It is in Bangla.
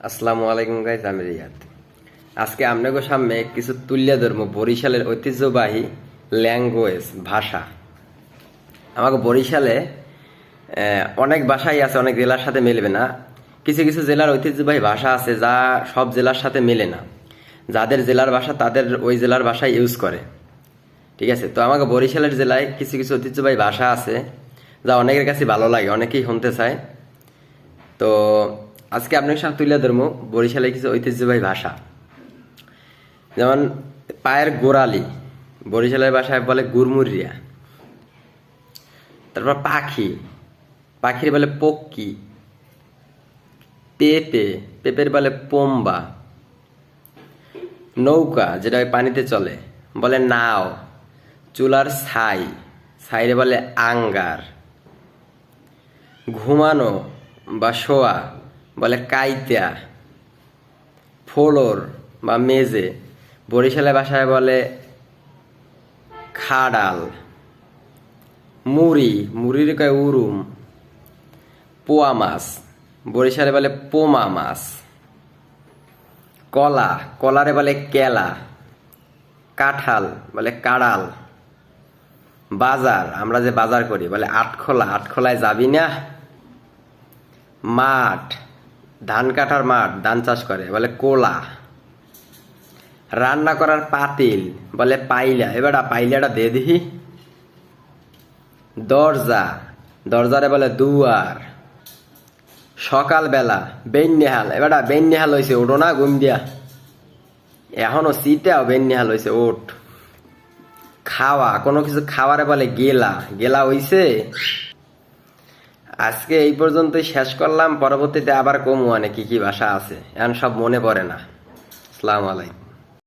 আসসালামু আলাইকুম গাইস, আমি রিয়াদ। আজকে আপনাদের সামনে কিছু তুল্য ধর্ম বরিশালের ঐতিহ্যবাহী ল্যাঙ্গুয়েজ ভাষা। আমাকে বরিশালে অনেক ভাষাই আছে, অনেক জেলার সাথে মিলবে না। কিছু কিছু জেলার ঐতিহ্যবাহী ভাষা আছে যা সব জেলার সাথে মেলে না। যাদের জেলার ভাষা তাদের ওই জেলার ভাষা ইউজ করে, ঠিক আছে। তো আমাকে বরিশালের জেলায় কিছু কিছু ঐতিহ্যবাহী ভাষা আছে যা অনেকের কাছে ভালো লাগে, অনেকেই শুনতে চায়। তো আজকে আপনার সাথে তুলে ধরবো বরিশালের কিছু ঐতিহ্যবাহী ভাষা। যেমন পায়ের গোড়ালি, বরিশালের ভাষায় বলে গুরমুরিয়া। তারপর পাখি, পাখির বলে পক্কি। পেঁপে, পেঁপের বলে পোম্বা। নৌকা, যেটা ওই পানিতে চলে, বলে নাও। চুলার ছাই, ছাইরে বলে আঙ্গার। ঘুমানো বা শোয়া বলে কাইতা। ফ্লোর বা মেজে বরিশালের ভাষায় বলে খাডাল। মুড়ি, মুড়ির কয় উরুম। পোয়া মাছ, বরিশালে বলে পোমা মাছ। কলা, কলারে বলে কেলা। কাঁঠাল বলে কাড়াল। বাজার, আমরা যে বাজার করি, বলে আটখোলা, আটখোলায় যাবি না। মাঠ, ধান কাটার মাঠ, ধান চাষ করে, বলে কোলা। রান্না করার পাতিল বলে পাইলা। এবার পাইলাটা দে দিহি। দরজা, দরজারে বলে দুয়ার। সকালবেলা বেন্যহাল, এবার বেন্যহাল হয়েছে, ওঠো না ঘুম দিয়া। এখনো শীতেও বেন্যহাল হয়েছে, ওঠ। খাওয়া, কোনো কিছু খাওয়ারে বলে গেলা, গেলা হইছে। আজকে এই পর্যন্তই শেষ করলাম, পরবর্তীতে আবার কমু অনেক কি কি ভাষা আছে, এখন সব মনে পড়ে না। আসসালামু আলাইকুম।